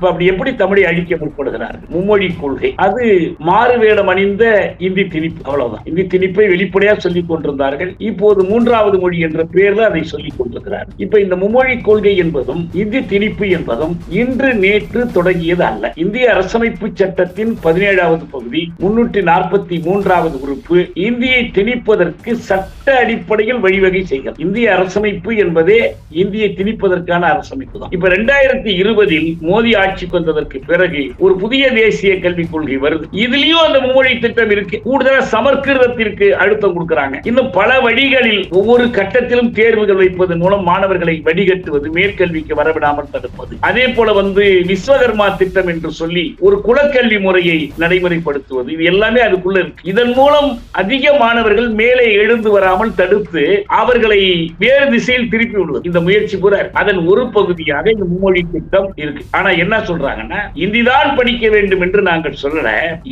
அப்படி எப்படி தமிழை அழிக்க முற்படுகிறார்கள்? மும்மொழி கொள்கை, அது மாறுவேடம் அணிந்த இந்தி திணிப்பு, அவ்வளவுதான். இந்தி திணிப்பை வெளிப்படையா சொல்லிக் கொண்டிருந்தார்கள். இப்போது மூன்றாவது மொழி என்ற பெயர்ல அதை சொல்லிக் கொண்டிருக்கிறார். இப்ப இந்த மும்மொழி கொள்கை என்பதும் இந்தி திணிப்பு என்பதும் இன்று நேற்று தொடங்கியது அல்ல. இந்திய அரசமைப்பு சட்டத்தின் 17வது பகுதி 343வது உறுப்பு இந்தியை திணிப்பதற்கு சட்ட அடிப்படையில் வழிவகை செய்கிறது. இந்திய அரசமைப்பு என்பதே இந்தியை திணிப்பதற்கான அரசமைப்பு தான். இப்ப 2020 மோடி ஆட்சிக்கு வந்ததற்கு பிறகு ஒரு புதிய தேசிய கல்விக் கொள்கை வருது. இதுலயும் அந்த மும்மொழி திட்டம் இருக்கு. கூடுதலாக சமஸ்கிருதத்திற்கு அழுத்தம் கொடுக்கிறாங்க. இன்னும் பல வழிகளில் ஒவ்வொரு கட்டத்திலும் தேர்வுகள் வைப்பதன் மூலம் மாணவர்களை வடிகட்டுவது, மேற்கல்விக்கு வரவிடாமல் தடுப்பது. அதே போல விஸ்வகர்மா திட்டம் என்று சொல்லி ஒரு குலக்கல்வி முறையை நடைமுறைப்படுத்துவது. இது எல்லாமே அதுக்குள்ள இருக்கு. இதன் மூலம் அதிக மாணவர்கள் மேலே எழுந்து வராமல் தடுத்து அவர்களை வேறு திசையில் திருப்பி விடுவது இந்த முயற்சி கூட. அதன் ஒரு பகுதியாக இந்த மும்மொழி திட்டம் இருக்கு. ஆனா என்ன சொல்றாங்கன்னா, இந்திதான் படிக்க வேண்டும் என்று நாங்கள் சொல்லல.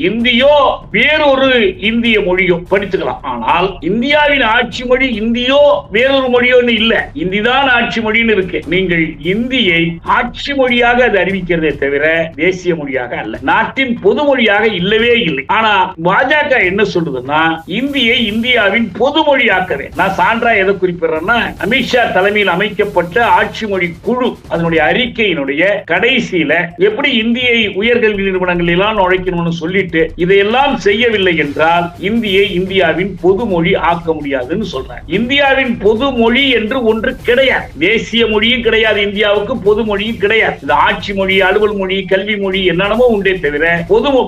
இந்தியோ வேறொரு இந்திய மொழியோ படிச்சுக்கலாம். ஆனால் இந்தியாவின் ஆட்சி மொழி இந்தியோ வேறொரு மொழியோ இல்ல, இந்திதான் ஆட்சி மொழின்னு இருக்கு. நீங்கள் இந்தியை ஆட்சி மொழியாக அது அறிவிக்கிறதே தவிர தேசிய மொழியாக அல்ல, நாட்டின் பொது மொழியாக இல்லவே இல்லை. ஆனா பாஜக என்ன சொல்றதுன்னா, இந்தியை இந்தியாவின் பொது மொழியாக்கவே. நான் சான்றா எதை குறிப்பிடுறேன்னா, அமித்ஷா தலைமையில் அமைக்கப்பட்ட ஆட்சி மொழி குழு அதனுடைய அறிக்கையினுடைய கடைசியில எப்படி இந்தியை உயர்கல்வி நிறுவனங்கள் எல்லாம் நுழைக்கணும்னு சொல்லிட்டு இதையெல்லாம் செய்யவில்லை என்றால் இந்தியை இந்தியாவின் பொது மொழி ஆக்க முடியாதுன்னு சொல்றாங்க. இந்தியாவின் பொது மொழி என்று ஒன்று கிடையாது, தேசிய மொழியும் கிடையாது, இந்தியாவுக்கு பொது மொழியும் கிடையாது. இந்த ஆட்சி மொழி, அலுவல் மொழி, கல்வி மொழி என்னென்னமோ உண்டே தவிர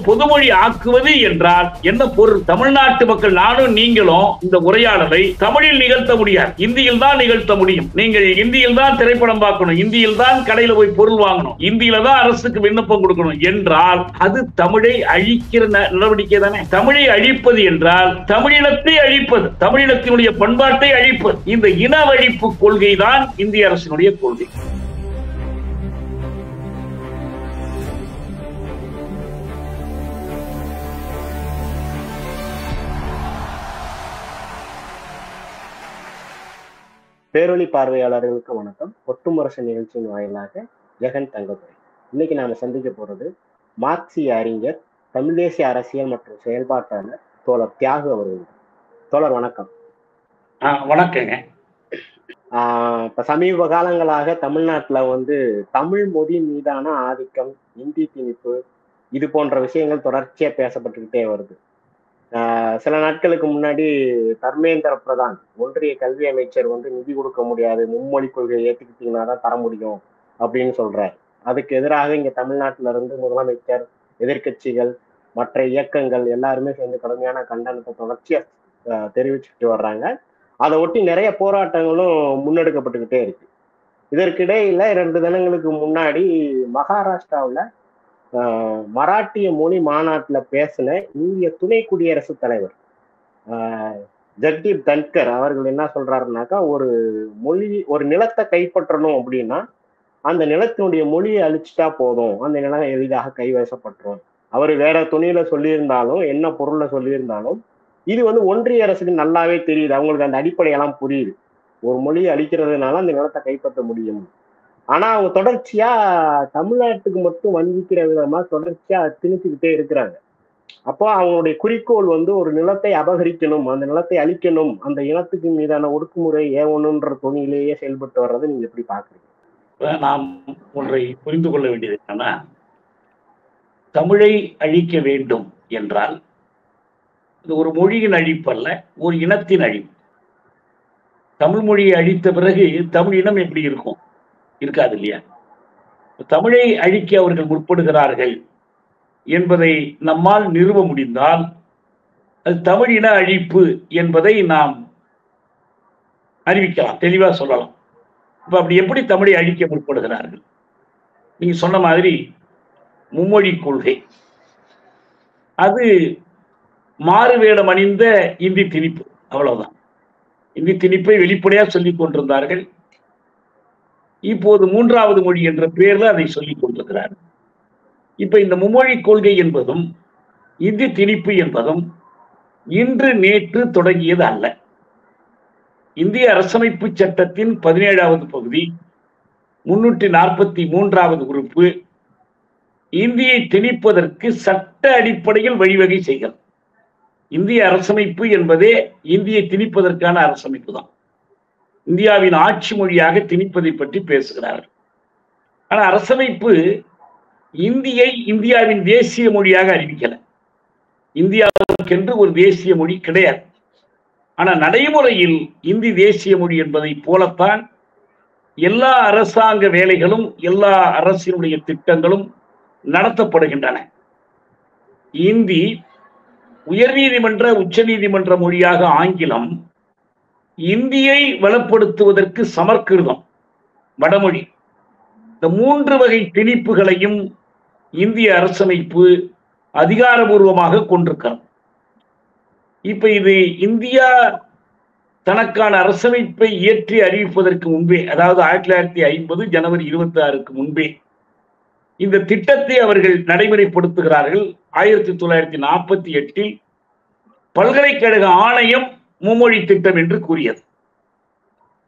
பொது மொழி ஆக்குவது என்றால் என்ன பொருள்? தமிழ்நாட்டு மக்கள் நானும் நீங்களும் இந்த உரையாடலை தமிழில் நிகழ்த்த முடியாது, இந்தியில் தான் நிகழ்த்த முடியும். நீங்கள் இந்தியில் தான் திரைப்படம் பார்க்கணும், இந்தியில் தான் கடையில் போய் பொருள் வாங்கணும், இந்தியில தான் அரசுக்கு விண்ணப்பம் கொடுக்கணும் என்றால் அது தமிழை அழிக்கிற நடவடிக்கை தானே. தமிழை அழிப்பது என்றால் தமிழினத்தை அழிப்பது, தமிழினத்தினுடைய பண்பாட்டை அழிப்பது. இந்த இனவழிப்பு கொள்கை தான் இந்திய அரசினுடைய கொள்கை. பேரொளி பார்வையாளர்களுக்கு வணக்கம். ஒட்டுமுரசு நிகழ்ச்சியின் வாயிலாக ஜெகன் தங்கதுரை. இன்னைக்கு நாம சந்திக்க போறது மார்க்சிய அறிஞர், தமிழ் தேசிய அரசியல் மற்றும் செயல்பாட்டாளர் தோழர் தியாகு அவர்கள். தோழர் வணக்கம். வணக்கங்க. இப்ப சமீப காலங்களாக தமிழ்நாட்டுல தமிழ் மொழி மீதான ஆதிக்கம், இந்தி திணிப்பு, இது போன்ற விஷயங்கள் தொடர்ச்சியா பேசப்பட்டுக்கிட்டே வருது. சில நாட்களுக்கு முன்னாடி தர்மேந்திர பிரதான், ஒன்றிய கல்வி அமைச்சர் நிதி கொடுக்க முடியாது, மும்மொழி கொள்கையை ஏற்றுக்கிட்டீங்கன்னா தான் தர முடியும் அப்படின்னு சொல்றாரு. அதுக்கு எதிராக இங்க தமிழ்நாட்டில இருந்து முதலமைச்சர், எதிர்கட்சிகள், மற்ற இயக்கங்கள் எல்லாருமே சேர்ந்து கடுமையான கண்டனத்தை தொடர்ச்சியா தெரிவிச்சுட்டு வர்றாங்க. அதை ஒட்டி நிறைய போராட்டங்களும் முன்னெடுக்கப்பட்டுக்கிட்டே இருக்கு. இதற்கிடையில 2 தினங்களுக்கு முன்னாடி மகாராஷ்டிராவில் மராட்டிய மொழி மாநாட்டில் பேசின இந்திய துணை குடியரசுத் தலைவர் ஜெகதீப் தன்கர் அவர்கள் என்ன சொல்றாருனாக்கா, ஒரு நிலத்தை கைப்பற்றணும் அப்படின்னா அந்த நிலத்தினுடைய மொழியை அழிச்சிட்டா போதும், அந்த நிலம் எளிதாக கைவசப்பட்டுரும். அவர் வேற துணியில சொல்லியிருந்தாலும், என்ன பொருள்ல சொல்லியிருந்தாலும், இது ஒன்றிய அரசுக்கு நல்லாவே தெரியுது, அவங்களுக்கு அந்த அடிப்படையெல்லாம் புரியுது. ஒரு மொழியை அழிக்கிறதுனால அந்த நிலத்தை கைப்பற்ற முடியும். ஆனா அவங்க தொடர்ச்சியா தமிழ்நாட்டுக்கு மட்டும் வஞ்சிக்கிற விதமா தொடர்ச்சியா திணிச்சுக்கிட்டே இருக்கிறாங்க. அப்போ அவங்களுடைய குறிக்கோள் ஒரு நிலத்தை அபகரிக்கணும், அந்த நிலத்தை அழிக்கணும், அந்த இனத்துக்கு மீதான ஒடுக்குமுறை ஏவணுன்ற துணியிலேயே செயல்பட்டு வர்றதை நீங்க எப்படி பாக்குறீங்க? நாம் ஒன்றை புரிந்து கொள்ள வேண்டியது என்னன்னா, தமிழை அழிக்க வேண்டும் என்றால் இது ஒரு மொழியின் அழிப்பு அல்ல, ஒரு இனத்தின் அழிப்பு. தமிழ் மொழியை அழித்த பிறகு தமிழ் இனம் எப்படி இருக்கும்? இருக்காது இல்லையா? தமிழை அழிக்க அவர்கள் முற்படுகிறார்கள் என்பதை நம்மால் நிறுவ முடிந்தால் அது தமிழ் இன அழிப்பு என்பதை நாம் அறிவிக்கலாம், தெளிவா சொல்லலாம். இப்ப அப்படி எப்படி தமிழை அழிக்க முற்படுகிறார்கள்? நீங்க சொன்ன மாதிரி மும்மொழி கொள்கை, அது மாறுவேடம் அணிந்த இந்தி திணிப்பு, அவ்வளவுதான். இந்தி திணிப்பை வெளிப்படையா சொல்லிக் கொண்டிருந்தார்கள். இப்போது மூன்றாவது மொழி என்ற பெயர்ல அதை சொல்லிக் கொண்டிருக்கிறார். இப்ப இந்த மும்மொழி கொள்கை என்பதும் இந்தி திணிப்பு என்பதும் இன்று நேற்று தொடங்கியது அல்ல. இந்திய அரசமைப்பு சட்டத்தின் 17வது பகுதி 343வது உறுப்பு இந்தியை திணிப்பதற்கு சட்ட அடிப்படையில் வழிவகை செய்கிறது. இந்திய அரசமைப்பு என்பதே இந்தியை திணிப்பதற்கான அரசமைப்பு தான். இந்தியாவின் ஆட்சி மொழியாக திணிப்பதை பற்றி பேசுகிறார்கள். ஆனால் அரசமைப்பு இந்தியை இந்தியாவின் தேசிய மொழியாக அறிவிக்கல. இந்தியாவுக்கென்று ஒரு தேசிய மொழி கிடையாது. ஆனால் நடைமுறையில் இந்தி தேசிய மொழி என்பதை போலத்தான் எல்லா அரசாங்க வேலைகளும் எல்லா அரசினுடைய திட்டங்களும் நடத்தப்படுகின்றன. இந்தி உயர்நீதிமன்ற உச்ச நீதிமன்ற மொழியாக ஆங்கிலம், இந்தியை வளப்படுத்துவதற்கு சமஸ்கிருதம் வடமொழி. இந்த 3 வகை திணிப்புகளையும் இந்திய அரசமைப்பு அதிகாரபூர்வமாக கொண்டிருக்கிறது. இப்ப இது இந்தியா தனக்கான அரசமைப்பை இயற்றி அறிவிப்பதற்கு முன்பே, அதாவது 1950 ஜனவரி 26க்கு முன்பே இந்த திட்டத்தை அவர்கள் நடைமுறைப்படுத்துகிறார்கள். 1948 பல்கலைக்கழக ஆணையம் மும்மொழி திட்டம் என்று கூறியது.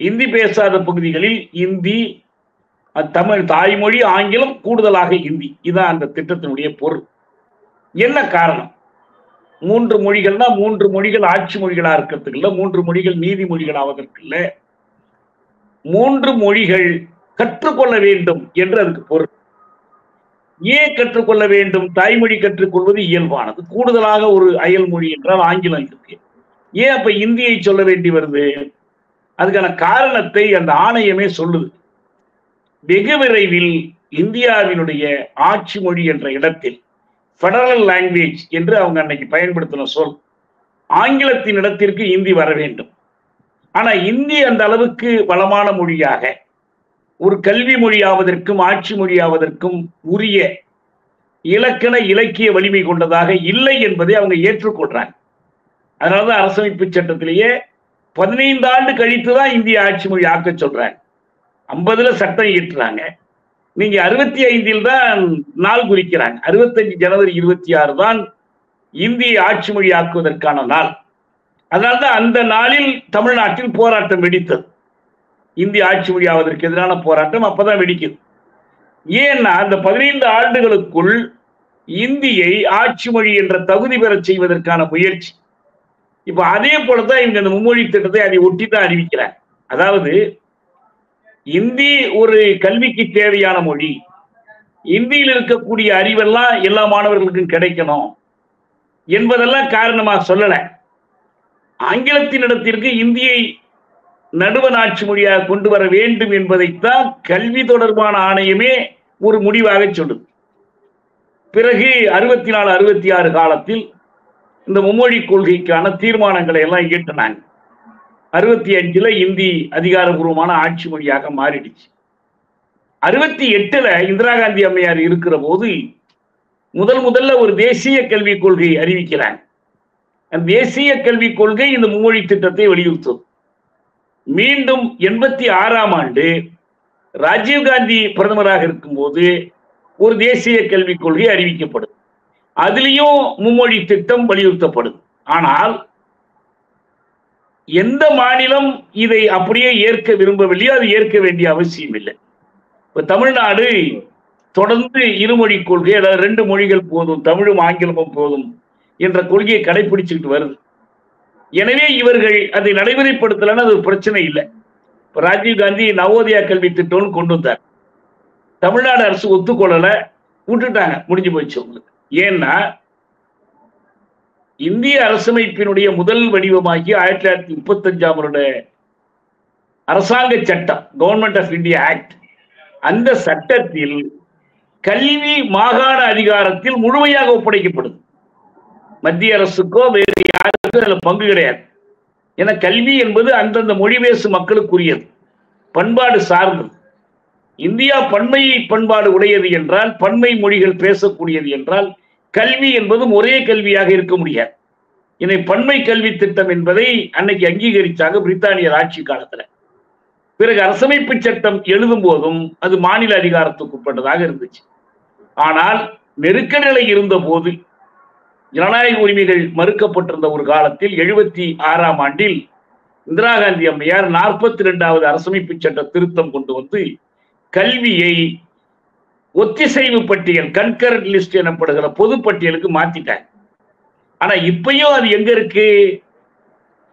இந்தி பேசாத பகுதிகளில் இந்தி, தமிழ் தாய்மொழி, ஆங்கிலம், கூடுதலாக இந்தி. இதான் அந்த திட்டத்தினுடைய பொருள். என்ன காரணம்? 3 மொழிகள்னா 3 மொழிகள் ஆட்சி மொழிகளா இருக்கிறதுக்கு இல்லை, 3 மொழிகள் நீதிமொழிகள் ஆவதற்கு இல்லை, 3 மொழிகள் கற்றுக்கொள்ள வேண்டும் என்று அதுக்கு பொருள். ஏன் கற்றுக்கொள்ள வேண்டும்? தாய்மொழி கற்றுக்கொள்வது இயல்பானது. கூடுதலாக ஒரு அயல் மொழி என்றால் ஆங்கிலம் இருக்கு. ஏன் அப்ப இந்தியை சொல்ல வேண்டி வருது? அதுக்கான காரணத்தை அந்த ஆணையமே சொல்லுது. வெகு விரைவில் இந்தியாவினுடைய ஆட்சி மொழி என்ற இடத்தில் ஃபெடரல் லாங்குவேஜ் என்று அவங்க அன்னைக்கு பயன்படுத்தின சொல், ஆங்கிலத்தின் இடத்திற்கு இந்தி வர வேண்டும். ஆனா இந்தி அந்த அளவுக்கு வளமான மொழியாக, ஒரு கல்வி மொழியாவதற்கும் ஆட்சி மொழியாவதற்கும் உரிய இலக்கண இலக்கிய வலிமை கொண்டதாக இல்லை என்பதை அவங்க ஏற்றுக்கொள்றாங்க. அதனாலதான் அரசமைப்பு சட்டத்திலேயே 15 ஆண்டு கழித்துதான் இந்திய ஆட்சி மொழி ஆக்க சொல்றாங்க. 50ல சட்டம் இயற்றுறாங்க. நீங்க 65 தான் நாள் குறிக்கிறாங்க. 65 ஜனவரி 26 தான் இந்திய ஆட்சி மொழி ஆக்குவதற்கான நாள். அதனால்தான் அந்த நாளில் தமிழ்நாட்டில் போராட்டம் வெடித்தது. இந்திய ஆட்சி மொழி ஆவதற்கு எதிரான போராட்டம் அப்பதான் வெடிக்குது. ஏன்னா அந்த 15 ஆண்டுகளுக்குள் இந்தியை ஆட்சி மொழி என்ற தகுதி பெற செய்வதற்கான முயற்சி. இப்ப அதே போலதான் இவங்க இந்த மும்மொழி திட்டத்தை அதை ஒட்டித்தான் அறிவிக்கிறாங்க. அதாவது இந்தி ஒரு கல்விக்கு தேவையான மொழி, இந்தியில் இருக்கக்கூடிய அறிவெல்லாம் எல்லா மாணவர்களுக்கும் கிடைக்கணும் என்பதெல்லாம் காரணமா சொல்லல. ஆங்கிலத்தின் இடத்திற்கு இந்தியை நடுவண் ஆட்சி மொழியாக கொண்டு வர வேண்டும் என்பதைத்தான் கல்வி தொடர்பான ஆணையமே ஒரு முடிவாக சொல்லுது. பிறகு 64, 66 காலத்தில் இந்த மும்மொழி கொள்கைக்கான தீர்மானங்களை எல்லாம் இயற்றினாங்க. 65ல இந்தி அதிகாரபூர்வமான ஆட்சி மொழியாக மாறிடுச்சு. 68ல இந்திரா காந்தி அம்மையார் இருக்கிற போது முதல்ல ஒரு தேசிய கல்விக் கொள்கை அறிவிக்கிறாங்க. அந்த தேசிய கல்விக் கொள்கை இந்த மும்மொழி திட்டத்தை வலியுறுத்தும். மீண்டும் 86ஆம் ஆண்டு ராஜீவ்காந்தி பிரதமராக இருக்கும்போது ஒரு தேசிய கல்விக் கொள்கை அறிவிக்கப்படும். அதுலேயும் மும்மொழி திட்டம் வலியுறுத்தப்படும். ஆனால் எந்த மாநிலம் இதை அப்படியே ஏற்க விரும்பவில்லையோ அது ஏற்க வேண்டிய அவசியம் இல்லை. இப்ப தமிழ்நாடு தொடர்ந்து இருமொழி கொள்கை, அதாவது 2 மொழிகள் போதும், தமிழும் ஆங்கிலமும் போதும் என்ற கொள்கையை கடைபிடிச்சுட்டு வருது. எனவே இவர்கள் அதை நடைமுறைப்படுத்தலன்னு அது ஒரு பிரச்சனை இல்லை. இப்ப ராஜீவ்காந்தி நவோதயா கல்வி திட்டம்னு கொண்டு வந்தார். தமிழ்நாடு அரசு ஒத்துக்கொள்ளல, விட்டுட்டாங்க, முடிஞ்சு போயிடுச்சு உங்களுக்கு. ஏன்னா இந்திய அரசமைப்பினுடைய முதல் வடிவமாகி 1935ஆம் வருட அரசாங்க சட்டம், கவர்மெண்ட் ஆஃப் இந்தியா ஆக்ட், அந்த சட்டத்தில் கல்வி மாகாண அதிகாரத்தில் முழுமையாக ஒப்படைக்கப்படுது. மத்திய அரசுக்கோ வேறு யாருக்கோ அதில் பங்கு கிடையாது. ஏன்னா கல்வி என்பது அந்தந்த மொழி பேசும் மக்களுக்குரியது, பண்பாடு சார்ந்தது. இந்தியா பன்மை பண்பாடு உடையது என்றால், பன்மை மொழிகள் பேசக்கூடியது என்றால், கல்வி என்பதும் ஒரே கல்வியாக இருக்க முடியாது. இதை பன்மை கல்வி திட்டம் என்பதை அன்னைக்கு அங்கீகரிச்சாங்க பிரித்தானியர் ஆட்சி காலத்துல. பிறகு அரசமைப்பு சட்டம் எழுதும் போதும் அது மாநில அதிகாரத்துக்கு உட்பட்டதாக இருந்துச்சு. ஆனால் நெருக்கடி நிலை இருந்த போது, ஜனநாயக உரிமைகள் மறுக்கப்பட்டிருந்த ஒரு காலத்தில் 76ஆம் ஆண்டில் இந்திரா காந்தி அம்மையார் 42வது அரசமைப்பு சட்ட திருத்தம் கொண்டு வந்து கல்வியை ஒத்திசைவு பட்டியல் கன்கரண்ட் லிஸ்ட் எனப்படுகிற பொது பட்டியலுக்கு மாத்திட்டாங்க. ஆனா இப்பயும் அது எங்க இருக்கு?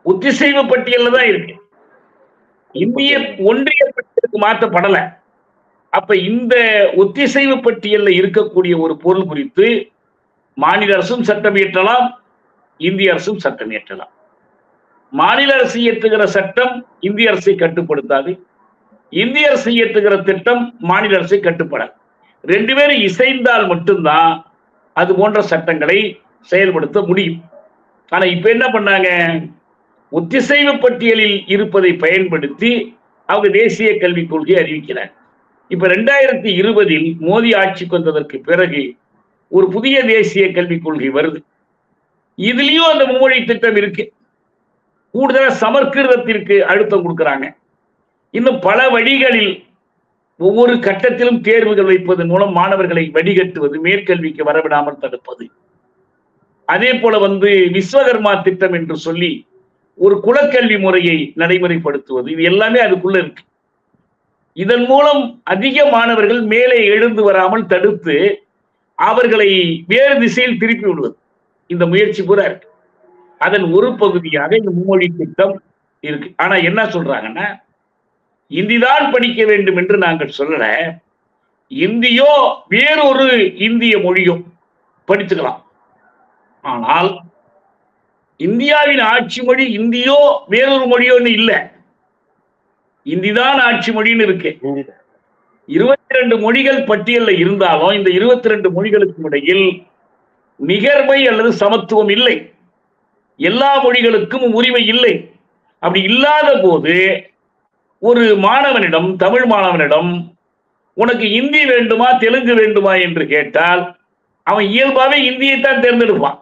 ஒத்திசைவு பட்டியல்ல தான் இருக்கு. இந்திய ஒன்றிய பட்டியலுக்கு மாற்றப்படல. அப்ப இந்த ஒத்திசைவு பட்டியல்ல இருக்கக்கூடிய ஒரு பொருள் குறித்து மாநில அரசும் சட்டம் இயற்றலாம், இந்திய அரசும் சட்டம் இயற்றலாம். மாநில அரசு இயற்றுகிற சட்டம் இந்திய அரசை கட்டுப்படுத்தாது, இந்திய அரசு இயற்றுகிற திட்டம் மாநில அரசை கட்டுப்படாது. ரெண்டு பேரும் இசைந்தால் மட்டும்தான் அது போன்ற சட்டங்களை செயல்படுத்த முடியும். ஆனா இப்ப என்ன பண்ணாங்க? ஒத்திசைவு பட்டியலில் இருப்பதை பயன்படுத்தி அவங்க தேசிய கல்விக் கொள்கை அறிவிக்கிறாங்க. இப்ப 2020 மோடி ஆட்சிக்கு வந்ததற்கு பிறகு ஒரு புதிய தேசிய கல்விக் கொள்கை வருது. இதுலயும் அந்த மும்மொழி திட்டம் இருக்கு. கூடுதலாக சமஸ்கிருதத்திற்கு அழுத்தம் கொடுக்கிறாங்க. இன்னும் பல வழிகளில் ஒவ்வொரு கட்டத்திலும் தேர்வுகள் வைப்பதன் மூலம் மாணவர்களை வடிகட்டுவது, மேற்கல்விக்கு வரவிடாமல் தடுப்பது. அதே போல விஸ்வகர்மா திட்டம் என்று சொல்லி ஒரு குலக்கல்வி முறையை நடைமுறைப்படுத்துவது, இது எல்லாமே அதுக்குள்ள இருக்கு. இதன் மூலம் அதிக மாணவர்கள் மேலே எழுந்து வராமல் தடுத்து அவர்களை வேறு திசையில் திருப்பி விடுவது இந்த முயற்சி பூரா இருக்கு. அதன் ஒரு பகுதியாக இந்த மும்மொழி திட்டம் இருக்கு. ஆனா என்ன சொல்றாங்கன்னா, இந்திதான் படிக்க வேண்டும் என்று நாங்கள் சொல்லல, இந்தியோ வேறொரு இந்திய மொழியோ படித்துக்கலாம். ஆனால் இந்தியாவின் ஆட்சி மொழி இந்தியோ வேறொரு மொழியோன்னு இல்லை, இந்திதான் ஆட்சி மொழின்னு இருக்கு. 22 மொழிகள் பட்டியலில் இருந்தாலும் இந்த 22 மொழிகளுக்கும் இடையில் நிகர்மை அல்லது சமத்துவம் இல்லை, எல்லா மொழிகளுக்கும் உரிமை இல்லை. அப்படி இல்லாத போது ஒரு மாணவனிடம், தமிழ் மாணவனிடம் உனக்கு இந்தி வேண்டுமா தெலுங்கு வேண்டுமா என்று கேட்டால் அவன் இயல்பாவே இந்தியை தான் தேர்ந்தெடுப்பான்.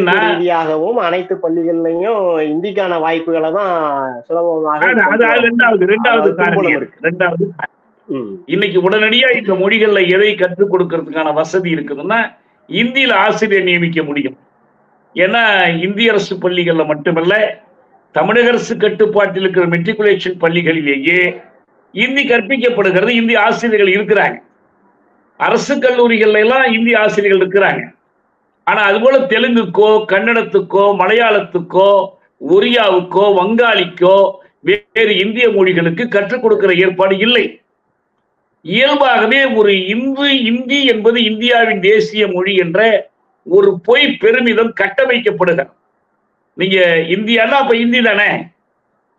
ரீதியாகவும் அனைத்து பள்ளிகள்லையும் இந்திக்கான வாய்ப்புகளை தான் சுலபமாக. ரெண்டாவது இன்னைக்கு உடனடியா இந்த மொழிகள்ல எதை கற்றுக் கொடுக்கறதுக்கான வசதி இருக்குதுன்னா இந்தியில ஆசிரியர் நியமிக்க முடியும். ஏன்னா இந்திய அரசு பள்ளிகள்ல மட்டுமல்ல, தமிழக அரசு கட்டுப்பாட்டில் இருக்கிற மெட்ரிகுலேஷன் பள்ளிகளிலேயே இந்தி கற்பிக்கப்படுகிறது, இந்தி ஆசிரியர்கள் இருக்கிறாங்க. அரசு கல்லூரிகள்ல எல்லாம் இந்தி ஆசிரியர்கள் இருக்கிறாங்க. ஆனா அதுபோல தெலுங்குக்கோ, கன்னடத்துக்கோ, மலையாளத்துக்கோ, ஒரியாவுக்கோ, வங்காளிக்கோ, வேறு இந்திய மொழிகளுக்கு கற்றுக் கொடுக்கிற ஏற்பாடு இல்லை. இயல்பாகவே ஒரு இந்தி என்பது இந்தியாவின் தேசிய மொழி என்ற ஒரு பொய் பெருமிதம் கட்டமைக்கப்படுகிறது. நீங்க இந்தியானா அப்ப இந்தி தானே,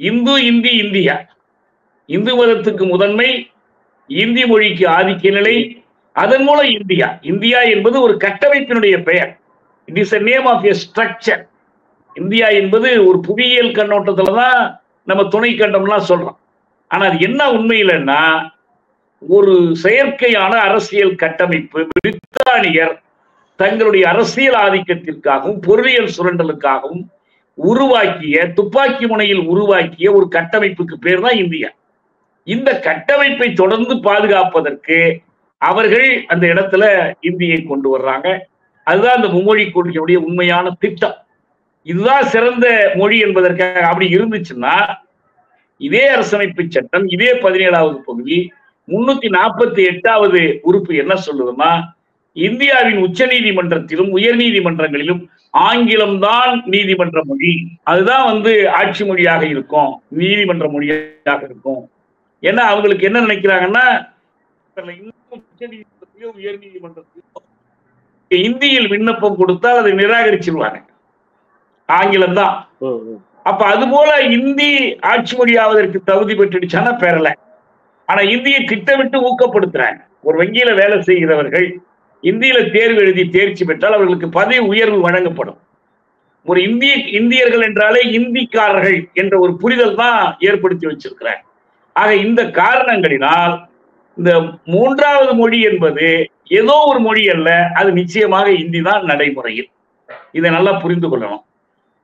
இந்து இந்தி இந்தியா, இந்து மதத்துக்கு முதன்மை, இந்தி மொழிக்கு ஆதிக்க நிலை, அதன் மூலம் இந்தியா. இந்தியா என்பது ஒரு கட்டமைப்பினுடைய பெயர். It is a name of a structure. India என்பது ஒரு புவியியல் கண்ணோட்டத்துலதான் நம்ம துணை கண்டம்லாம் சொல்றோம். ஆனா அது என்ன உண்மையிலன்னா ஒரு செயற்கையான அரசியல் கட்டமைப்பு. பிரித்தானியர் தங்களுடைய அரசியல் ஆதிக்கத்திற்காகவும் பொருளியல் சுரண்டலுக்காகவும் உருவாக்கிய, துப்பாக்கி முனையில் உருவாக்கிய ஒரு கட்டமைப்புக்கு பேர் தான் இந்தியா. இந்த கட்டமைப்பை தொடர்ந்து பாதுகாப்பதற்கு அவர்கள் அந்த இடத்துல இந்தியை கொண்டு வர்றாங்க. அதுதான் அந்த மும்மொழி கொள்கையுடைய உண்மையான திட்டம். இதுதான் சிறந்த மொழி என்பதற்காக அப்படி இருந்துச்சுன்னா இதே அரசமைப்பு சட்டம், இதே 17வது பகுதி 348வது உறுப்பு என்ன சொல்லுதுன்னா, இந்தியாவின் உச்ச நீதிமன்றத்திலும் உயர் நீதிமன்றங்களிலும் ஆங்கிலம்தான் நீதிமன்ற மொழி, அதுதான் ஆட்சி மொழியாக இருக்கும், நீதிமன்ற மொழியாக இருக்கும். ஏன்னா அவங்களுக்கு என்ன நினைக்கிறாங்கன்னா, உச்ச நீதிமன்றத்திலோ உயர் நீதிமன்றத்திலோ இந்தியில் விண்ணப்பம் கொடுத்தால் அதை நிராகரிச்சிருவாங்க, ஆங்கிலம் தான். அப்ப அது போல இந்தி ஆட்சி மொழியாவதற்கு தகுதி பெற்றுடுச்சானா பெறல. ஆனா இந்தியை திட்டமிட்டு ஊக்கப்படுத்துறாங்க. ஒரு வங்கியில வேலை செய்கிறவர்கள் இந்தியில தேர்வு எழுதி தேர்ச்சி பெற்றால் அவர்களுக்கு பதவி உயர்வு வழங்கப்படும். ஒரு இந்தியர்கள் என்றாலே இந்திக்காரர்கள் என்ற ஒரு புரிதல் தான் ஏற்படுத்தி வச்சிருக்கிறாங்க. ஆக இந்த காரணங்களினால் இந்த 3வது மொழி என்பது ஏதோ ஒரு மொழி அல்ல, அது நிச்சயமாக இந்தி தான் நடைமுறையில். இதை நல்லா புரிந்து கொள்ளணும்.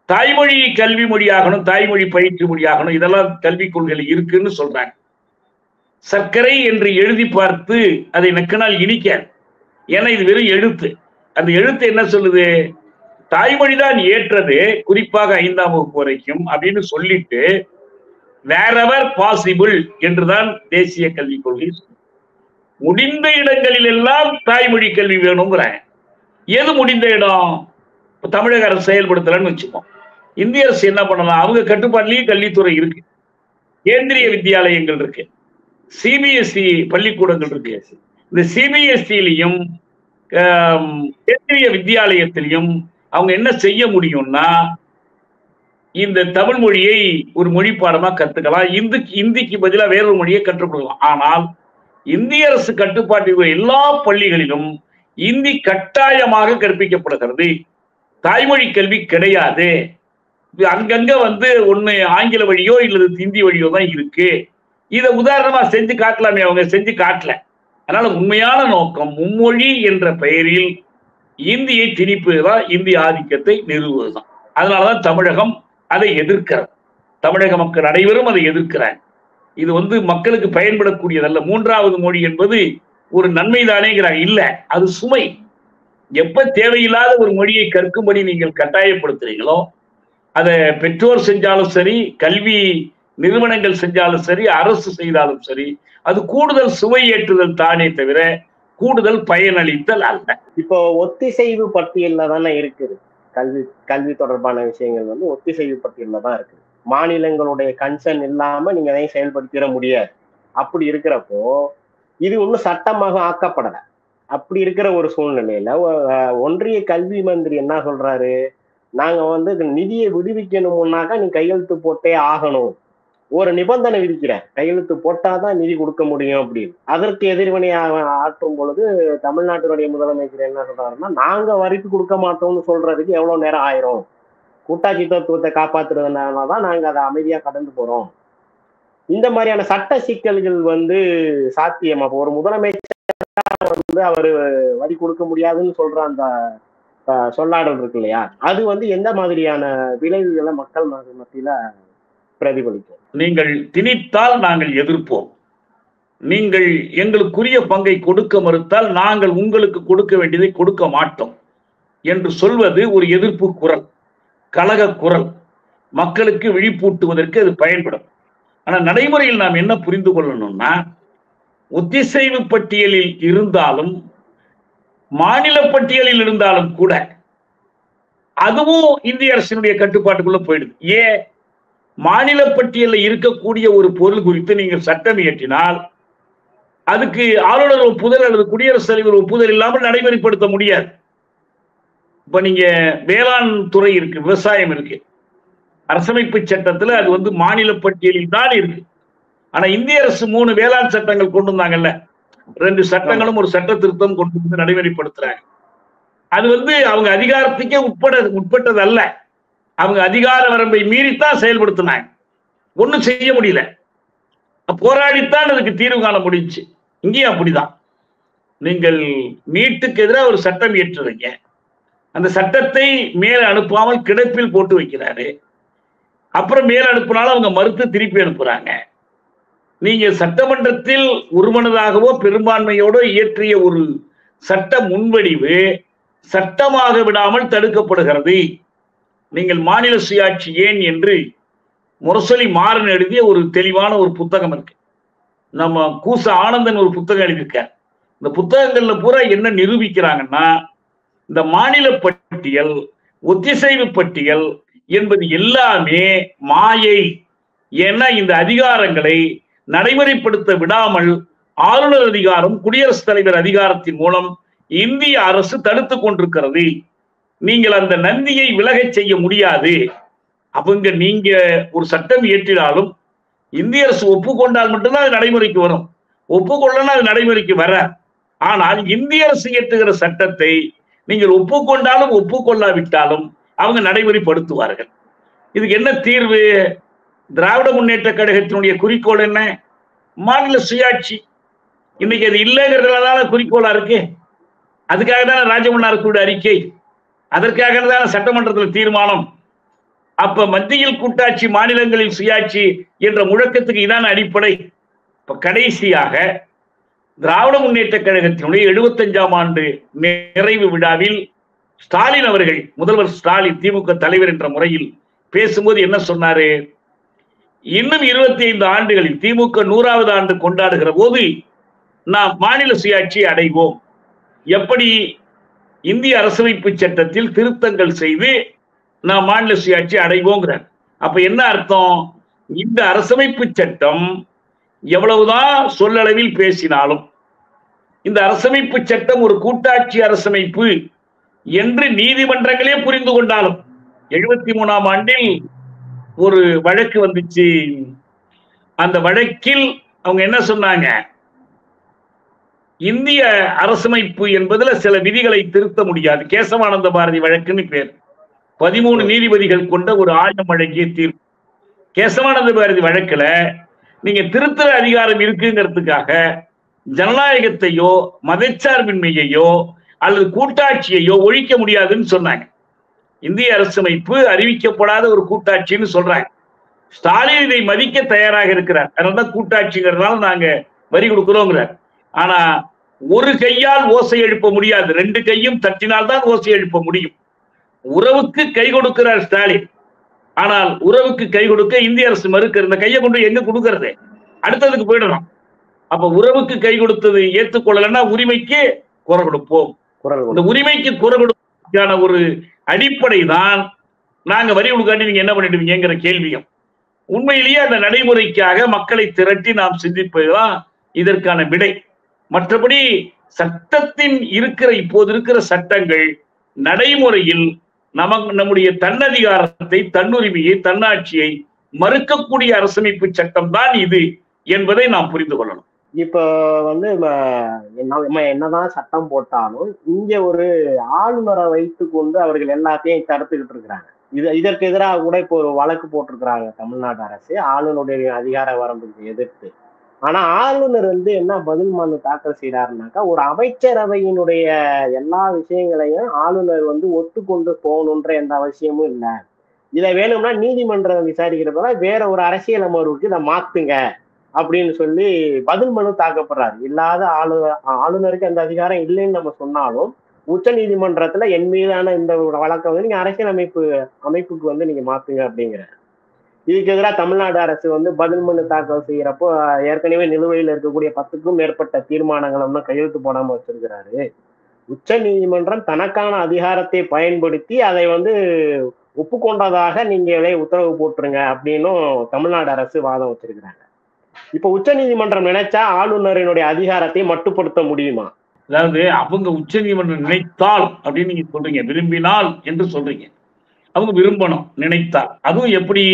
தாய்மொழி கல்வி மொழியாகணும், தாய்மொழி பயிற்று மொழியாகணும், இதெல்லாம் கல்விக் கொள்கையில் இருக்குன்னு சொல்றாங்க. சர்க்கரை என்று எழுதி பார்த்து அதை நக்கினால் இனிக்காது. ஏன்னா இது வெறும் எழுத்து. அந்த எழுத்து என்ன சொல்லுது? தாய்மொழிதான் ஏற்றது, குறிப்பாக 5ஆம் வகுப்பு வரைக்கும் அப்படின்னு சொல்லிட்டு வேறெவர் பாசிபிள் என்றுதான் தேசிய கல்விக் கொள்கை. முடிந்த இடங்களில் எல்லாம் தாய்மொழி கல்வி வேணுங்கிறாங்க. எது முடிந்த இடம்? தமிழக அரசு செயல்படுத்தலன்னு வச்சுப்போம். இந்திய அரசு என்ன பண்ணலாம்? அவங்க கட்டுப்பாட்டிலேயே கல்வித்துறை இருக்கு, கேந்திரிய வித்யாலயங்கள் இருக்கு, சிபிஎஸ்இ பள்ளிக்கூடங்கள் இருக்கு. இந்த சிபிஎஸ்இலையும் கேந்திரிய வித்யாலயத்திலையும் அவங்க என்ன செய்ய முடியும்னா, இந்த தமிழ் மொழியை ஒரு மொழி பாடமா கத்துக்கலாம், இந்திக்கு பதிலாக வேறொரு மொழியை கற்றுக் கொடுக்கலாம். ஆனால் இந்திய அரசு கட்டுப்பாட்டில் எல்லா பள்ளிகளிலும் இந்தி கட்டாயமாக கற்பிக்கப்படுகிறது, தாய்மொழி கல்வி கிடையாது. அங்கங்க ஒண்ணு ஆங்கில வழியோ இல்லது ஹிந்தி வழியோ தான் இருக்கு. இதை உதாரணமா செஞ்சு காட்டலாமே, அவங்க செஞ்சு காட்டல. அதனால உண்மையான நோக்கம் மும்மொழி என்ற பெயரில் இந்தியை திணிப்பதுதான், இந்திய ஆதிக்கத்தை நிறுவுவதுதான். அதனாலதான் தமிழகம் அதை எதிர்க்கிறது, தமிழக மக்கள் அனைவரும் அதை எதிர்க்கிறாங்க. இது மக்களுக்கு பயன்படக்கூடியதல்ல. மூன்றாவது மொழி என்பது ஒரு நன்மைதானேங்கிறாங்க. இல்ல, அது சுமை. எப்ப தேவையில்லாத ஒரு மொழியை கற்கும்படி நீங்கள் கட்டாயப்படுத்துறீங்களோ, அதை பெற்றோர் செஞ்சாலும் சரி, கல்வி நிறுவனங்கள் செஞ்சாலும் சரி, அரசு செய்தாலும் சரி, அது கூடுதல் சுவை ஏற்றுதல் தானே தவிர கூடுதல் பயனளித்தல் அல்ல. இப்போ ஒத்திசைவு பட்டியல்ல தானே இருக்குது. கல்வி தொடர்பான விஷயங்கள் ஒத்திசைவு பட்டியல்ல தான் இருக்கு. மாநிலங்களுடைய கன்சர்ன் இல்லாம நீங்க எதையும் செயல்படுத்திட முடியாது. அப்படி இருக்கிறப்போ இது ஒன்றும் சட்டமாக ஆக்கப்படலை. அப்படி இருக்கிற ஒரு சூழ்நிலையில ஒன்றிய கல்வி மந்திரி என்ன சொல்றாரு, நாங்க நிதியை விடுவிக்கணும்னாக்கா நீ கையெழுத்து போட்டே ஆகணும், ஒரு நிபந்தனை விதிக்கிறேன், கையெழுத்து போட்டாதான் நிதி கொடுக்க முடியும் அப்படின்னு. அதற்கு எதிர்வினையாக ஆற்றும் பொழுது தமிழ்நாட்டினுடைய முதலமைச்சர் என்ன சொல்றாருன்னா, நாங்க வரிக்கு கொடுக்க மாட்டோம்னு சொல்றதுக்கு எவ்வளவு நேரம் ஆயிரும், கூட்டாட்சி தத்துவத்தை காப்பாத்துறதுனாலதான் நாங்க அதை அமைதியா கடந்து போறோம். இந்த மாதிரியான சட்ட சிக்கல்கள் சாத்தியமா? ஒரு முதலமைச்சர் அவரு வரி கொடுக்க முடியாதுன்னு சொல்ற அந்த சொல்லாடல் இருக்கு இல்லையா, அது எந்த மாதிரியான விளைவுகளை மக்கள் மத்தியில பிரதிபலிக்கும்? நீங்கள் திணித்தால் நாங்கள் எதிர்ப்போம், நீங்கள் எங்களுக்குரிய பங்கை கொடுக்க மறுத்தால் நாங்கள் உங்களுக்கு கொடுக்க வேண்டியதை கொடுக்க மாட்டோம் என்று சொல்வது ஒரு எதிர்ப்பு குரல், கலக குரல். மக்களுக்கு விழிப்பூட்டுவதற்கு அது பயன்படும். ஆனால் நடைமுறையில் நாம் என்ன புரிந்து கொள்ளணும்னா, ஒத்திசைவு பட்டியலில் இருந்தாலும் மாநில பட்டியலில் இருந்தாலும் கூட அதுவும் இந்திய அரசினுடைய கட்டுப்பாட்டுக்குள்ள போயிடுது. ஏன்? மாநில பட்டியலில் இருக்கக்கூடிய ஒரு பொருள் குறித்து நீங்கள் சட்டம் இயற்றினால் அதுக்கு ஆளுநர் ஒப்புதல் அல்லது குடியரசுத் தலைவர் ஒப்புதல் இல்லாமல் நடைமுறைப்படுத்த முடியாது. இப்ப நீங்க வேளாண் துறை இருக்கு, விவசாயம் இருக்கு, அரசமைப்பு சட்டத்துல அது மாநில பட்டியலில் தான் இருக்கு. ஆனா இந்திய அரசு 3 வேளாண் சட்டங்கள் கொண்டு வந்தாங்கல்ல, 2 சட்டங்களும் ஒரு சட்ட திருத்தம் கொண்டு வந்து நடைமுறைப்படுத்துறாங்க. அது அவங்க அதிகாரத்துக்கே உட்பட்டது அல்ல, அவங்க அதிகார வரம்பை மீறித்தான் செயல்படுத்தினாங்க, ஒண்ணும் செய்ய முடியல, போராடித்தான் அதுக்கு தீர்வு காண முடிஞ்சு. இங்கேயும் அப்படிதான். நீங்கள் நீட்டுக்கு எதிராக ஒரு சட்டம் இயற்றுறீங்க, அந்த சட்டத்தை மேல அனுப்பாமல் கிடப்பில் போட்டு வைக்கிறாரு, அப்புறம் மேல அனுப்பினாலும் அவங்க மறுத்து திருப்பி அனுப்புறாங்க. நீங்க சட்டமன்றத்தில் ஒருமனதாகவோ பெரும்பான்மையோட இயற்றிய ஒரு சட்ட முன்வடிவு சட்டமாக விடாமல் தடுக்கப்படுகிறது. நீங்கள் மாநில சுயாட்சி ஏன் என்று முரசொலி மாறன் எழுதிய ஒரு தெளிவான ஒரு புத்தகம் இருக்கு. நம்ம கூச ஆனந்தன் ஒரு புத்தகம் எழுதியிருக்கார். இந்த புத்தகங்கள்ல பூரா என்ன நிரூபிக்கிறாங்கன்னா, இந்த மாநில பட்டியல், ஒத்திசைவு பட்டியல் என்பது எல்லாமே மாயை. ஏன்னா இந்த அதிகாரங்களை நடைமுறைப்படுத்த விடாமல் ஆளுநர் அதிகாரம், குடியரசுத் தலைவர் அதிகாரத்தின் மூலம் இந்திய அரசு தடுத்து கொண்டிருக்கிறது. நீங்கள் அந்த நந்தியை விலகச் செய்ய முடியாது. அவங்க நீங்க ஒரு சட்டம் இயற்றினாலும் இந்திய அரசு ஒப்புக்கொண்டால் மட்டும்தான் அது நடைமுறைக்கு வரும், ஒப்புக்கொள்ளனா அது நடைமுறைக்கு வர. ஆனால் இந்திய அரசு இயற்றுகிற சட்டத்தை நீங்கள் ஒப்புக்கொண்டாலும் ஒப்புக்கொள்ளாவிட்டாலும் அவங்க நடைமுறைப்படுத்துவார்கள். இதுக்கு என்ன தீர்வு? திராவிட முன்னேற்ற கழகத்தினுடைய குறிக்கோள் என்ன? மாநில சுயாட்சி. இன்னைக்கு அது இல்லைங்கிறதுனால குறிக்கோளா இருக்கு. அதுக்காக தானே ராஜமன்னார் குழு அறிக்கை, அதற்காக தானே சட்டமன்றத்தில் தீர்மானம். அப்ப மத்தியில் கூட்டாட்சி, மாநிலங்களில் சுயாட்சி என்ற முழக்கத்துக்கு இதான அடிப்படை. இப்ப கடைசியாக திராவிட முன்னேற்ற கழகத்தினுடைய 75ஆம் ஆண்டு நிறைவு விழாவில் ஸ்டாலின் அவர்கள், முதல்வர் ஸ்டாலின் திமுக தலைவர் என்ற முறையில் பேசும்போது என்ன சொன்னாரு? இன்னும் 25 ஆண்டுகளில் திமுக 100வது ஆண்டு கொண்டாடுகிற போது நாம் மாநில சுயாட்சியை அடைவோம். எப்படி? இந்திய அரசமைப்பு சட்டத்தில் திருத்தங்கள் செய்து நாம் மாநில சுயாட்சி அடைவோங்கிறார். அப்ப என்ன அர்த்தம்? இந்த அரசமைப்பு சட்டம் எவ்வளவுதான் சொல்லளவில் பேசினாலும், இந்த அரசமைப்பு சட்டம் ஒரு கூட்டாட்சி அரசமைப்பு என்று நீதிமன்றங்களே புரிந்து கொண்டாலும், 73ஆம் ஆண்டில் ஒரு வழக்கு வந்துச்சு. அந்த வழக்கில் அவங்க என்ன சொன்னாங்க? இந்திய அரசமைப்பு என்பதுல சில விதிகளை திருத்த முடியாது. கேசவானந்த பாரதி வழக்குன்னு பேர். 13 நீதிபதிகள் கொண்ட ஒரு ஆய்வு வழங்கிய தீர்ப்பு. கேசவானந்த பாரதி வழக்குல நீங்க திருத்தர அதிகாரம் இருக்குங்கிறதுக்காக ஜனநாயகத்தையோ மதச்சார்பின்மையையோ அல்லது கூட்டாட்சியையோ ஒழிக்க முடியாதுன்னு சொன்னாங்க. இந்திய அரசமைப்பு அறிவிக்கப்படாத ஒரு கூட்டாட்சின்னு சொல்றாங்க. ஸ்டாலின் இதை மதிக்க தயாராக இருக்கிறார். அதனால கூட்டாட்சிங்கிறதுனால நாங்க வரி கொடுக்கிறோங்கிறார். ஆனா ஒரு கையால் ஓசை எழுப்ப முடியாது, 2 கையும் தட்டினால்தான் ஓசை எழுப்ப முடியும். உறவுக்கு கை கொடுக்கிறார் ஸ்டாலின். ஆனால் உறவுக்கு கை கொடுக்க இந்திய அரசு மறுக்கிற. இந்த கையை கொண்டு எங்க கொடுக்கறது? அடுத்ததுக்கு போயிடணும். அப்ப உறவுக்கு கை கொடுத்தது ஏற்றுக்கொள்ளலன்னா உரிமைக்கு குரல் கொடுப்போம். இந்த உரிமைக்கு குரல் கொடுப்பதற்கான ஒரு அடிப்படை தான் நாங்க வரி கொடுக்காட்டி நீங்க என்ன பண்ணிடுவீங்கிற கேள்வியும். உண்மையிலேயே அந்த நடைமுறைக்காக மக்களை திரட்டி நாம் சிந்திப்பதுதான் இதற்கான விடை. மற்றபடி சட்டத்தின் இப்போது இருக்கிற சட்டங்கள் நடைமுறையில் நம்முடைய தன்னதிகாரத்தை, தன்னுரிமையை, தன்னாட்சியை மறுக்கக்கூடிய அரசமைப்பு சட்டம் தான் இது என்பதை நாம் புரிந்து கொள்ளணும். இப்ப வந்து நம்ம என்னதான் சட்டம் போட்டாலும் இங்க ஒரு ஆளுநரை வைத்து கொண்டு அவர்கள் எல்லாத்தையும் தடுத்துக்கிட்டு இருக்கிறாங்க. இதற்கு எதிராக கூட இப்போ ஒரு வழக்கு போட்டிருக்கிறாங்க தமிழ்நாடு அரசு, ஆளுநருடைய அதிகார வரம்புக்கு எதிர்த்து. ஆனா ஆளுநர் வந்து என்ன பதில் மனு தாக்கல் செய்யறாருனாக்கா, ஒரு அமைச்சரவையினுடைய எல்லா விஷயங்களையும் ஆளுநர் வந்து ஒத்துக்கொண்டு போகணுன்ற எந்த அவசியமும் இல்லை. இதை வேணும்னா நீதிமன்றம் விசாரிக்கிறப்ப வேற ஒரு அரசியல் அமர்வுக்கு இதை மாத்துங்க அப்படின்னு சொல்லி பதில் மனு தாக்கப்படுறாரு. இல்லாத ஆளுநருக்கு அந்த அதிகாரம் இல்லைன்னு நம்ம சொன்னாலும் உச்ச நீதிமன்றத்துல என் மீதான இந்த வழக்கை வந்து நீங்க அரசியல் அமைப்புக்கு வந்து நீங்க மாத்துங்க அப்படிங்கிற. இதுக்கு எதிராக தமிழ்நாடு அரசு வந்து பதில் மனு தாக்கல் செய்யறப்போ ஏற்கனவே நிலுவையில் இருக்கக்கூடிய 10க்கும் மேற்பட்ட தீர்மானங்களை ஒன்றும் கையெழுத்து போடாம வச்சிருக்கிறாரு. உச்ச நீதிமன்றம் தனக்கான அதிகாரத்தை பயன்படுத்தி அதை வந்து ஒப்புக்கொண்டதாக நீங்களே உத்தரவு போட்டுருங்க அப்படின்னும் தமிழ்நாடு அரசு வாதம் வச்சிருக்கிறாங்க. இப்ப உச்ச நீதிமன்றம் நினைச்சா ஆளுநரினுடைய அதிகாரத்தை மட்டுப்படுத்த முடியுமா? அதாவது அவங்க உச்ச நீதிமன்றம் நினைத்தால் அப்படின்னு நீங்க சொல்றீங்க, விரும்பினால் என்று சொல்றீங்க. அவங்க விரும்பணும், நினைத்தால். அதுவும் எப்படி?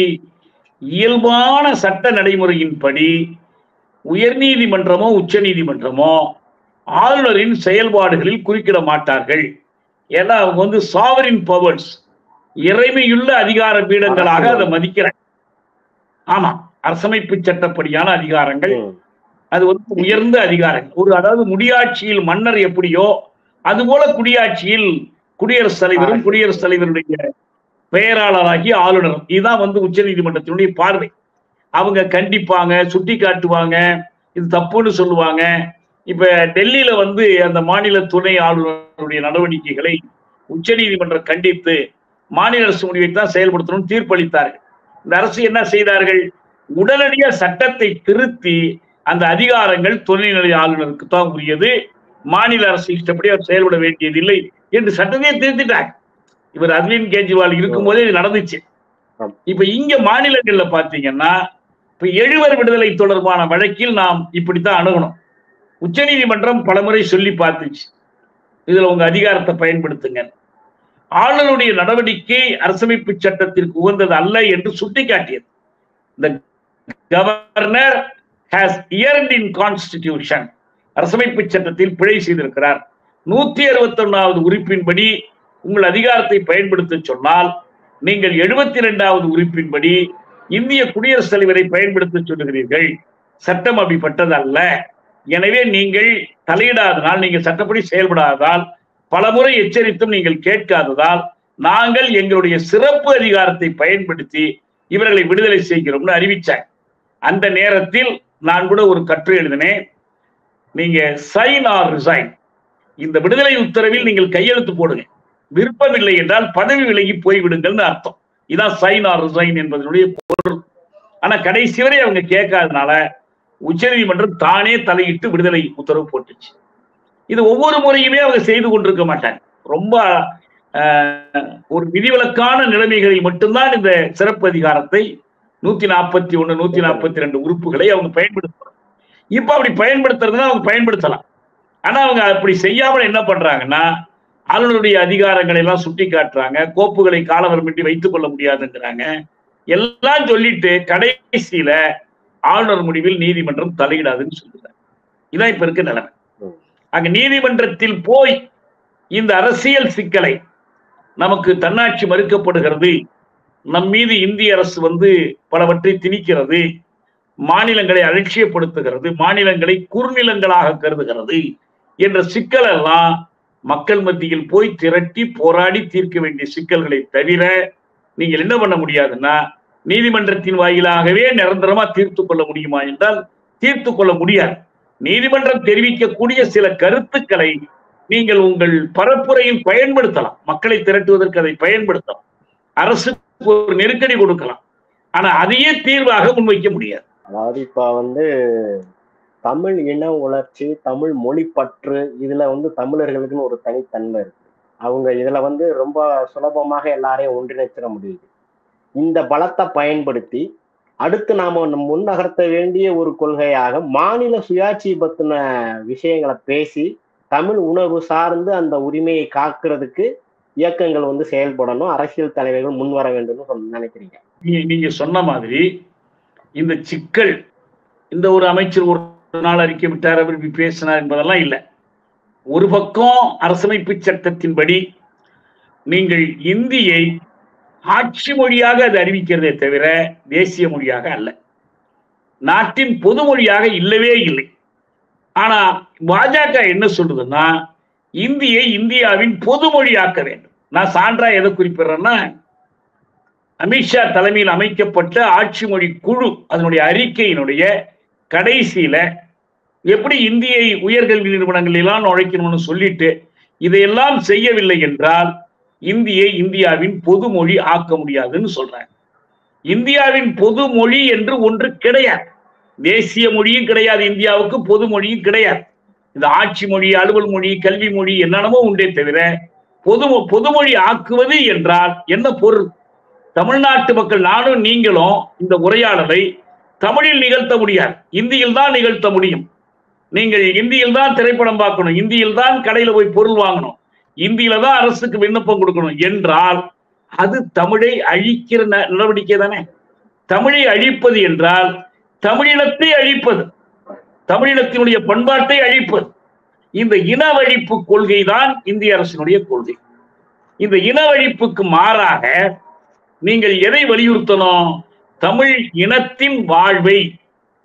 இயல்பான சட்ட நடைமுறையின்படி உயர் நீதிமன்றமோ உச்ச நீதிமன்றமோ ஆளுநரின் செயல்பாடுகளில் குறுக்கிட மாட்டார்கள். ஏன்னா அவங்க வந்து சாவரின் பவர்ஸ், இறைமையுள்ள அதிகார பீடங்களாக அதை மதிக்கிறாங்க. ஆமா, அரசமைப்பு சட்டப்படியான அதிகாரங்கள், அது வந்து உயர்ந்த அதிகாரங்கள். அதாவது முடியாட்சியில் மன்னர் எப்படியோ அதுபோல குடியாட்சியில் குடியரசுத் தலைவரும் குடியரசுத் தலைவருடைய பெயராளராகி ஆளுநரும். இதுதான் வந்து உச்ச நீதிமன்றத்தினுடைய பார்வை. அவங்க கண்டிப்பாங்க, சுட்டி காட்டுவாங்க, இது தப்புன்னு சொல்லுவாங்க. இப்ப டெல்லியில வந்து அந்த மாநில துணை ஆளுநருடைய நடவடிக்கைகளை உச்ச நீதிமன்றம் கண்டித்து மாநில அரசு முடிவைத்தான் செயல்படுத்தணும்னு தீர்ப்பளித்தார்கள். இந்த அரசு என்ன செய்தார்கள்? உடனடியாக சட்டத்தை திருத்தி அந்த அதிகாரங்கள் துணைநிலை ஆளுநருக்கு தான் உரியது, மாநில அரசு இஷ்டப்படி அவர் செயல்பட வேண்டியதில்லை என்று சட்டத்தையே திருத்திட்டாங்க. இவர் அரவிந்த் கெஜ்ரிவால் இருக்கும் போதே இது நடந்துச்சு. இப்ப இங்க மாநிலங்கள்ல பாத்தீங்கன்னா இப்ப 7 விடுதலை தொடர்பான வழக்கில் நாம் இப்படித்தான் அணுகணும். உச்ச நீதிமன்றம் பலமுறை சொல்லி பார்த்துச்சு, இதுல உங்க அதிகாரத்தை பயன்படுத்துங்க. ஆளுநருடைய நடவடிக்கை அரசமைப்பு சட்டத்திற்கு உகந்தது அல்ல என்று சுட்டிக்காட்டியது. The governor has erred in constitution. அரசமைப்பு சட்டத்தில் பிழை செய்திருக்கிறார். 161வது உறுப்பின்படி உங்கள் அதிகாரத்தை பயன்படுத்த சொன்னால் நீங்கள் 72வது உறுப்பின்படி இந்திய குடியரசுத் தலைவரை பயன்படுத்த சொல்லுகிறீர்கள். சட்டம் அப்படிப்பட்டது அல்ல. எனவே நீங்கள் தலையிடாததால், நீங்கள் சட்டப்படி செயல்படாததால், பலமுறை எச்சரித்தும் நீங்கள் கேட்காததால் நாங்கள் எங்களுடைய சிறப்பு அதிகாரத்தை பயன்படுத்தி இவர்களை விடுதலை செய்கிறோம்னு அறிவிச்சாங்க. அந்த நேரத்தில் நான் கூட ஒரு கட்டுரை எழுதினேன். நீங்க சைன் ஆர் ரிசைன், இந்த விடுதலை உத்தரவில் நீங்கள் கையெழுத்து போடுங்க, விருப்பமில்லை என்றால் பதவி விலகி போய்விடுங்கள்னு அர்த்தம். இதான் சைன் ஆர் ரிசைன் என்பதனுடைய பொருள். ஆனா கடைசி வரை அவங்க கேட்காதனால உச்சநீதிமன்றம் தானே தலையிட்டு விடுதலை உத்தரவு போட்டுச்சு. இது ஒவ்வொரு முறையுமே அவங்க செய்து கொண்டிருக்க மாட்டாங்க. ரொம்ப ஒரு விதிவிலக்கான நிலைமைகளில் மட்டும்தான் இந்த சிறப்பு அதிகாரத்தை 141, 142 உறுப்புகளை அவங்க பயன்படுத்துறாங்க. இப்ப அப்படி பயன்படுத்துறதுன்னா அவங்க பயன்படுத்தலாம். ஆனா அவங்க அப்படி செய்யாமல் என்ன பண்றாங்கன்னா, ஆளுநருடைய அதிகாரங்களை எல்லாம் சுட்டி காட்டுறாங்க, கோப்புகளை காலவரமின்றி வைத்துக் கொள்ள முடியாதுங்கிறாங்க, எல்லாம் சொல்லிட்டு கடைசியில ஆளுநர் முடிவில் நீதிமன்றம் தலையிடாதுன்னு சொல்லுறாங்க. இதான் இப்ப இருக்க நிலைமை. அங்க நீதிமன்றத்தில் போய் இந்த அரசியல் சிக்கலை, நமக்கு தன்னாட்சி மறுக்கப்படுகிறது, நம் மீது இந்திய அரசு பலவற்றை திணிக்கிறது, மாநிலங்களை அலட்சியப்படுத்துகிறது, மாநிலங்களை குறுநிலங்களாக கருதுகிறது என்ற சிக்கல் எல்லாம் மக்கள் மத்தியில் போய் திரட்டி போராடி தீர்க்க வேண்டிய சிக்கல்களை தவிர நீங்கள் என்ன பண்ண முடியாதுன்னா, நீதிமன்றத்தின் வாயிலாகவே நிரந்தரமா தீர்த்து கொள்ள முடியுமா என்றால் தீர்த்து கொள்ள முடியாது. நீதிமன்றம் தெரிவிக்கக்கூடிய சில கருத்துக்களை நீங்கள் உங்கள் பரப்புரையில் பயன்படுத்தலாம், மக்களை திரட்டுவதற்கு அதை பயன்படுத்தலாம், அரசுக்கு ஒரு நெருக்கடி கொடுக்கலாம். ஆனா அதையே தீர்வாக முன்வைக்க முடியாது. அதாவது இப்ப தமிழ் இன உணர்ச்சி, தமிழ் மொழி பற்று, இதுல தமிழர்களுக்குன்னு ஒரு தனித்தன்மை இருக்கு. அவங்க இதுல ரொம்ப சுலபமாக எல்லாரையும் ஒன்றிணைச்சிட முடியுது. இந்த பலத்தை பயன்படுத்தி அடுத்து நாம முன்னகர்த்த வேண்டிய ஒரு கொள்கையாக மாநில சுயாட்சி பத்தின விஷயங்களை பேசி தமிழ் உணர்வு சார்ந்து அந்த உரிமையை காக்கிறதுக்கு இயக்கங்கள் செயல்படணும், அரசியல் தலைவர்கள் முன்வர வேண்டும் நினைக்கிறீங்க? நீங்க சொன்ன மாதிரி இந்த சிக்கல், இந்த ஒரு அமைச்சர் ஒரு நாள் அறிக்கை விட்டார், அவர் பேசினார் என்பதெல்லாம் இல்லை. ஒரு பக்கம் அரசமைப்பு சட்டத்தின்படி நீங்கள் இந்தியை ஆட்சி மொழியாக அது அறிவிக்கிறதே தவிர தேசிய மொழியாக அல்ல, நாட்டின் பொது மொழியாக இல்லவே இல்லை. ஆனா பாஜக என்ன சொல்றதுன்னா, இந்தியை இந்தியாவின் பொது மொழியாக்க வேண்டும். நான் சான்றா எதை குறிப்பிடுறேன்னா, அமித்ஷா தலைமையில் அமைக்கப்பட்ட ஆட்சி மொழி குழு அதனுடைய அறிக்கையினுடைய கடைசியில எப்படி இந்தியை உயர்கல்வி நிறுவனங்களெல்லாம் நுழைக்கணும்னு சொல்லிட்டு இதையெல்லாம் செய்யவில்லை என்றால் இந்தியை இந்தியாவின் பொது மொழி ஆக்க முடியாதுன்னு சொல்றாங்க. இந்தியாவின் பொது மொழி என்று ஒன்று கிடையாது, தேசிய மொழியும் கிடையாது, இந்தியாவுக்கு பொது மொழியும் கிடையாது. இந்த ஆட்சி மொழி, அலுவல் மொழி, கல்வி மொழி என்னென்னமோ உண்டே தவிர பொதுமொழி ஆக்குவது என்றால் என்ன பொருள்? தமிழ்நாட்டு மக்கள், நானும் நீங்களும் இந்த உரையாடலை தமிழில் நிகழ்த்த முடியாது, இந்தியில் தான் நிகழ்த்த முடியும். நீங்கள் இந்தியில் தான் திரைப்படம் பார்க்கணும், இந்தியில் தான் கடையில் போய் பொருள் வாங்கணும், இந்தியில தான் அரசுக்கு விண்ணப்பம் கொடுக்கணும் என்றால் அது தமிழை அழிக்கிற நடவடிக்கை தானே. தமிழை அழிப்பது என்றால் தமிழினத்தை அழிப்பது, தமிழினத்தினுடைய பண்பாட்டை அழிப்பது. இந்த இனவழிப்பு கொள்கை தான் இந்திய அரசினுடைய கொள்கை. இந்த இனவழிப்புக்கு மாறாக நீங்கள் எதை வலியுறுத்தணும்? தமிழ் இனத்தின் வாழ்வை,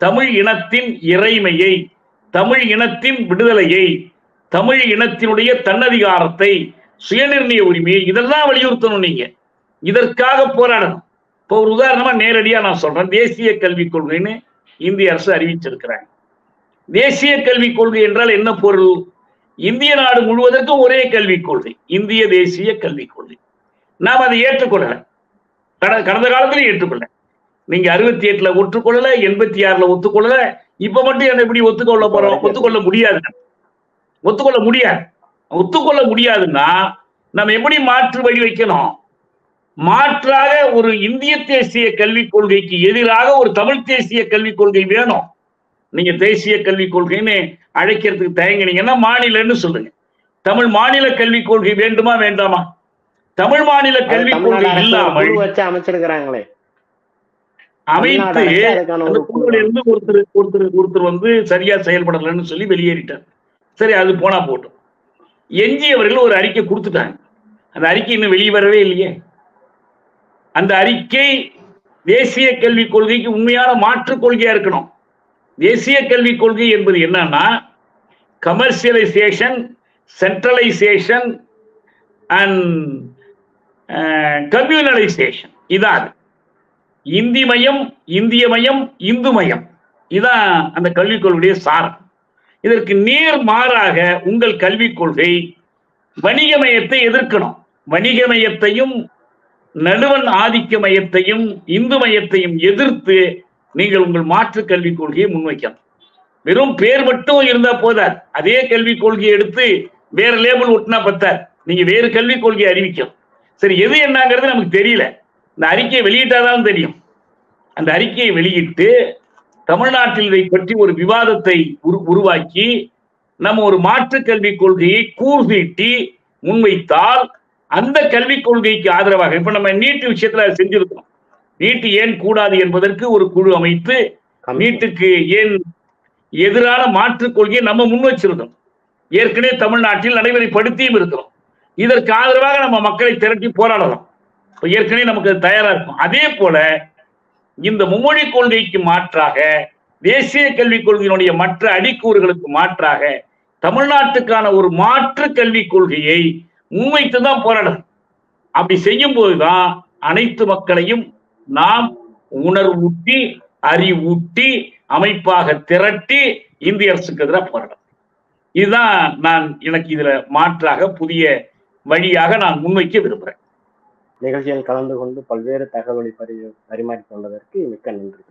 தமிழ் இனத்தின் இறைமையை, தமிழ் இனத்தின் விடுதலையை, தமிழ் இனத்தினுடைய தன்னதிகாரத்தை, சுயநிர்ணய உரிமையை, இதெல்லாம் வலியுறுத்தணும். நீங்க இதற்காக போராடணும். இப்போ ஒரு உதாரணமா நேரடியா நான் சொல்றேன், தேசிய கல்விக் கொள்கைன்னு இந்திய அரசு அறிவிச்சிருக்கிறாங்க. தேசிய கல்விக் கொள்கை என்றால் என்ன பொருள்? இந்திய நாடு முழுவதற்கும் ஒரே கல்விக் கொள்கை, இந்திய தேசிய கல்விக் கொள்கை. நாம் அதை ஏற்றுக்கொள்ளல, கடந்த காலத்திலும் ஏற்றுக்கொள்ள. நீங்க 68ல ஒற்றுக்கொள்ளல, 86ல ஒத்துக்கொள்ளல, இப்ப மட்டும் என்ன எப்படி ஒத்துக்கொள்ள போறோம்? ஒத்துக்கொள்ள முடியாது, ஒத்துக்கொள்ள முடியாது. ஒத்துக்கொள்ள முடியாதுன்னா நம்ம எப்படி மாற்று வழி வைக்கணும்? மாற்றாக ஒரு இந்திய தேசிய கல்விக் கொள்கைக்கு எதிராக ஒரு தமிழ் தேசிய கல்விக் கொள்கை வேணும். நீங்க தேசிய கல்விக் கொள்கைன்னு அழைக்கிறதுக்கு தயங்கினீங்கன்னா மாநிலன்னு சொல்லுங்க. தமிழ் மாநில கல்விக் கொள்கை வேண்டுமா வேண்டாமா? தமிழ் மாநில கல்விக் கொள்கை இல்லாமல் அமைச்சிருக்கிறாங்களே, அமைத்து அந்த குழுவில இருந்து ஒருத்தர் சரியா செயல்படலன்னு சொல்லி வெளியேறிட்டார். சரி, அது போனா போட்டும். எஞ்சியவர்கள் ஒரு அறிக்கை கொடுத்துட்டாங்க, அந்த அறிக்கை இன்னும் வெளியே வரவே இல்லையே. அந்த அறிக்கை தேசிய கல்விக் கொள்கைக்கு உண்மையான மாற்று கொள்கையா இருக்கணும். தேசிய கல்விக் கொள்கை என்பது என்னன்னா, கமர்சியலைசேஷன், சென்ட்ரலைசேஷன் அண்ட் கம்யூனலைசேஷன், இதான் இந்தி மயம், இந்திய மயம், இந்து மயம், இதான் அந்த கல்விக் கொள்கையுடைய சாரம். இதற்கு நேர் மாறாக உங்கள் கல்விக் கொள்கை வணிகமயத்தை எதிர்க்கணும். வணிகமயத்தையும் நடுவன் ஆதிக்க மயத்தையும் இந்து மயத்தையும் எதிர்த்து நீங்கள் உங்கள் மாற்று கல்விக் கொள்கையை முன்வைக்கணும். வெறும் பேர் மட்டும் இருந்தா போதாது. அதே கல்விக் கொள்கையை எடுத்து வேற லேபிள் ஒட்டினா பத்தாது. நீங்க வேறு கல்விக் கொள்கையை அறிவிக்கும். சரி, எது என்னங்கிறது நமக்கு தெரியல. இந்த அறிக்கையை வெளியிட்டாதான் தெரியும். அந்த அறிக்கையை வெளியிட்டு தமிழ்நாட்டில் இதை பற்றி ஒரு விவாதத்தை உருவாக்கி நம்ம ஒரு மாற்று கல்விக் கொள்கையை கூர்தீட்டி முன்வைத்தால் அந்த கல்விக் கொள்கைக்கு ஆதரவாக, இப்ப நம்ம நீட் விஷயத்துல செஞ்சிருக்கோம். நீட் ஏன் கூடாது என்பதற்கு ஒரு குழு அமைத்து நீட்டுக்கு ஏன் எதிரான மாற்றுக் கொள்கையை நம்ம முன் வச்சிருந்தோம். ஏற்கனவே தமிழ்நாட்டில் நடைமுறைப்படுத்தியும் இருக்கிறோம். இதற்கு ஆதரவாக நம்ம மக்களை திரட்டி போராடலாம். ஏற்கனவே நமக்கு அது தயாரா இருக்கும். அதே போல இந்த மும்மொழி கொள்கைக்கு மாற்றாக, தேசிய கல்விக் கொள்கையினுடைய மற்ற அடிக்கூறுகளுக்கு மாற்றாக தமிழ்நாட்டுக்கான ஒரு மாற்று கல்விக் கொள்கையை முன்வைத்துதான் போராடணும். அப்படி செய்யும் போதுதான் அனைத்து மக்களையும் நாம் உணர்வூட்டி அறிவூட்டி அமைப்பாக திரட்டி இந்திய அரசுக்கு எதிராக போராடும். இதுதான் எனக்கு இதுல மாற்றாக புதிய வழியாக நான் முன்வைக்க விரும்புகிறேன். நிகழ்ச்சியில் கலந்து கொண்டு பல்வேறு தகவலை பரிமாறிக்கொண்டதற்கு மிக்க நன்றி.